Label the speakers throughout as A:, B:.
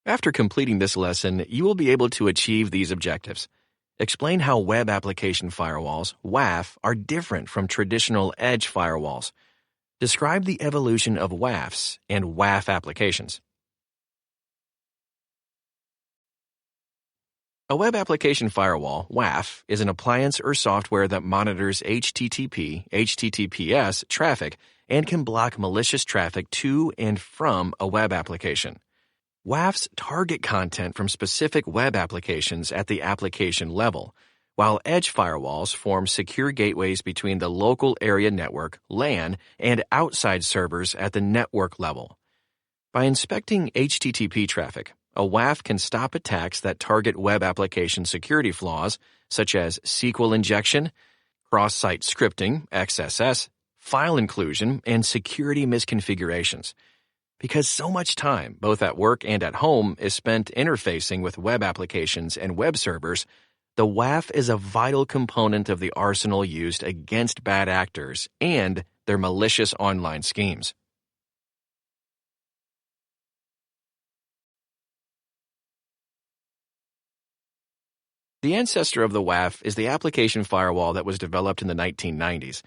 A: After completing this lesson, you will be able to achieve these objectives. Explain how web application firewalls, WAF, are different from traditional edge firewalls. Describe the evolution of WAFs and WAF applications. A web application firewall, WAF, is an appliance or software that monitors HTTP, HTTPS traffic and can block malicious traffic to and from a web application. WAFs target content from specific web applications at the application level, while edge firewalls form secure gateways between the local area network, LAN, and outside servers at the network level. By inspecting HTTP traffic, a WAF can stop attacks that target web application security flaws such as SQL injection, cross-site scripting, XSS, file inclusion, and security misconfigurations. Because so much time, both at work and at home, is spent interfacing with web applications and web servers, the WAF is a vital component of the arsenal used against bad actors and their malicious online schemes. The ancestor of the WAF is the application firewall that was developed in the 1990s.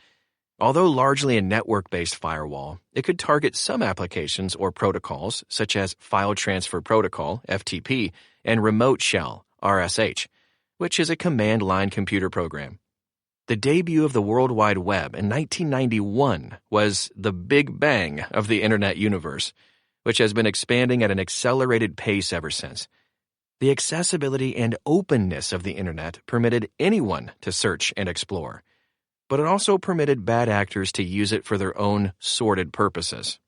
A: Although largely a network-based firewall, it could target some applications or protocols such as File Transfer Protocol, FTP, and Remote Shell, RSH, which is a command-line computer program. The debut of the World Wide Web in 1991 was the Big Bang of the Internet universe, which has been expanding at an accelerated pace ever since. The accessibility and openness of the Internet permitted anyone to search and explore, but it also permitted bad actors to use it for their own sordid purposes.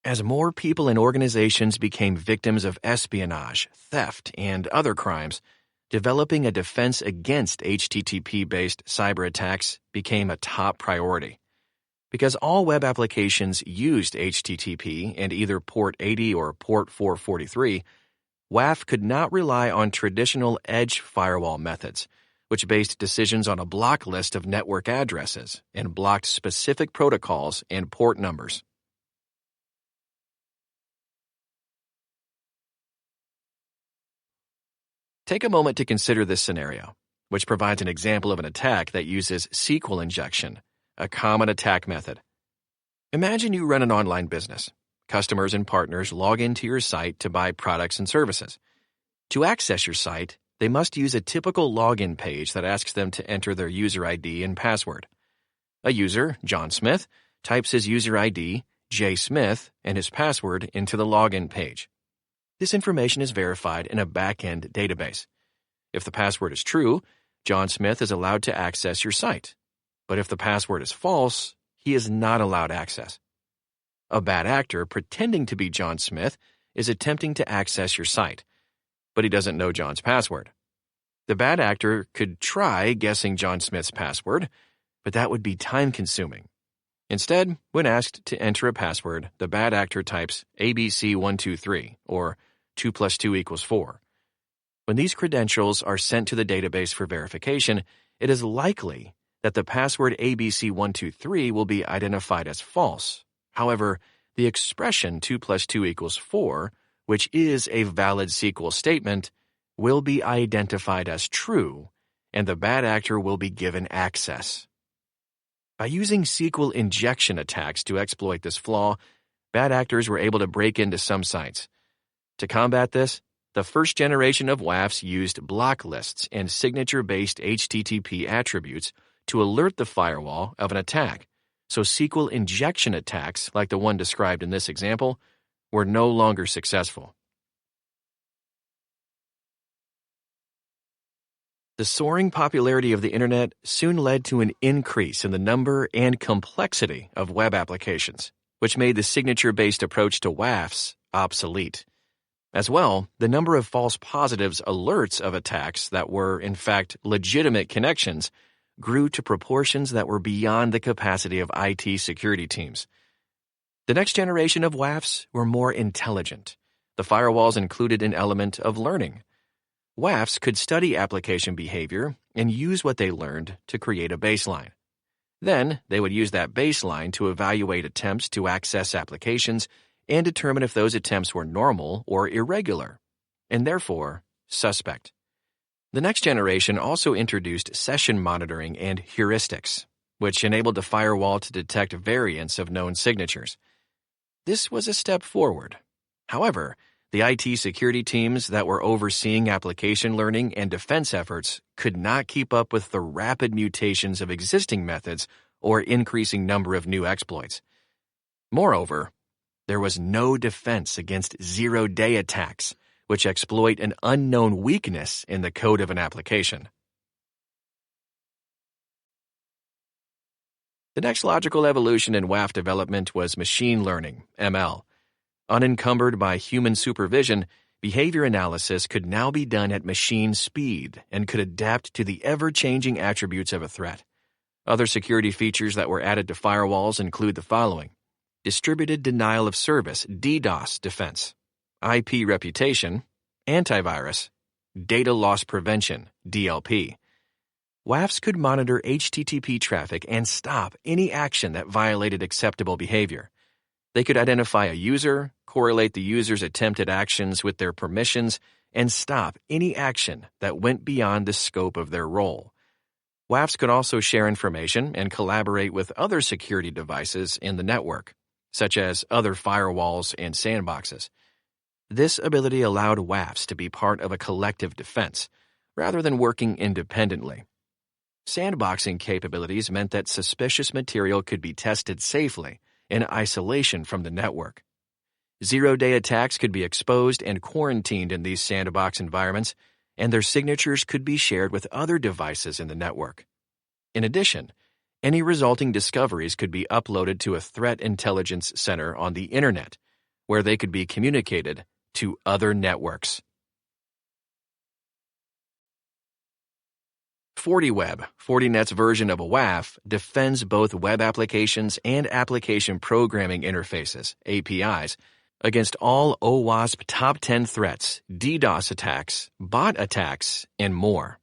A: As more people and organizations became victims of espionage, theft, and other crimes, developing a defense against HTTP-based cyber attacks became a top priority. Because all web applications used HTTP and either port 80 or port 443, WAF could not rely on traditional edge firewall methods, which based decisions on a block list of network addresses and blocked specific protocols and port numbers. Take a moment to consider this scenario, which provides an example of an attack that uses SQL injection, a common attack method. Imagine you run an online business. Customers and partners log into your site to buy products and services. To access your site, they must use a typical login page that asks them to enter their user ID and password. A user, John Smith, types his user ID, J. Smith, and his password into the login page. This information is verified in a back-end database. If the password is true, John Smith is allowed to access your site. But if the password is false, he is not allowed access. A bad actor pretending to be John Smith is attempting to access your site, but he doesn't know John's password. The bad actor could try guessing John Smith's password, but that would be time-consuming. Instead, when asked to enter a password, the bad actor types ABC123 or 2 plus 2 equals 4. When these credentials are sent to the database for verification, it is likely that the password ABC123 will be identified as false. However, the expression 2 plus 2 equals 4, which is a valid SQL statement, will be identified as true, and the bad actor will be given access. By using SQL injection attacks to exploit this flaw, bad actors were able to break into some sites. To combat this, the first generation of WAFs used block lists and signature-based HTTP attributes to alert the firewall of an attack, so SQL injection attacks, like the one described in this example, were no longer successful. The soaring popularity of the Internet soon led to an increase in the number and complexity of web applications, which made the signature-based approach to WAFs obsolete. As well, the number of false positives alerts of attacks that were, in fact, legitimate connections grew to proportions that were beyond the capacity of IT security teams. The next generation of WAFs were more intelligent. The firewalls included an element of learning. WAFs could study application behavior and use what they learned to create a baseline. Then, they would use that baseline to evaluate attempts to access applications and determine if those attempts were normal or irregular, and therefore suspect. The next generation also introduced session monitoring and heuristics, which enabled the firewall to detect variants of known signatures. This was a step forward. However, the IT security teams that were overseeing application learning and defense efforts could not keep up with the rapid mutations of existing methods or increasing number of new exploits. Moreover, there was no defense against zero-day attacks, which exploit an unknown weakness in the code of an application. The next logical evolution in WAF development was machine learning, ML. Unencumbered by human supervision, behavior analysis could now be done at machine speed and could adapt to the ever-changing attributes of a threat. Other security features that were added to firewalls include the following: distributed denial of service, DDoS defense, IP reputation, antivirus, data loss prevention, DLP. WAFs could monitor HTTP traffic and stop any action that violated acceptable behavior. They could identify a user, correlate the user's attempted actions with their permissions, and stop any action that went beyond the scope of their role. WAFs could also share information and collaborate with other security devices in the network, such as other firewalls and sandboxes. This ability allowed WAFs to be part of a collective defense, rather than working independently. Sandboxing capabilities meant that suspicious material could be tested safely in isolation from the network. Zero-day attacks could be exposed and quarantined in these sandbox environments, and their signatures could be shared with other devices in the network. In addition, any resulting discoveries could be uploaded to a threat intelligence center on the Internet, where they could be communicated to other networks. FortiWeb, Fortinet's version of a WAF, defends both web applications and application programming interfaces, APIs, against all OWASP top 10 threats, DDoS attacks, bot attacks, and more.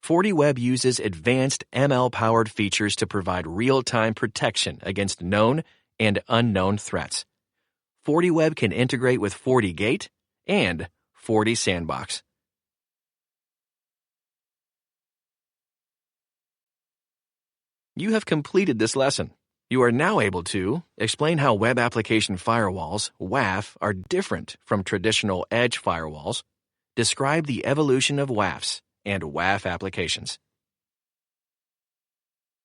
A: FortiWeb uses advanced ML-powered features to provide real-time protection against known and unknown threats. FortiWeb can integrate with FortiGate and FortiSandbox. You have completed this lesson. You are now able to explain how web application firewalls, WAF, are different from traditional edge firewalls, describe the evolution of WAFs and WAF applications.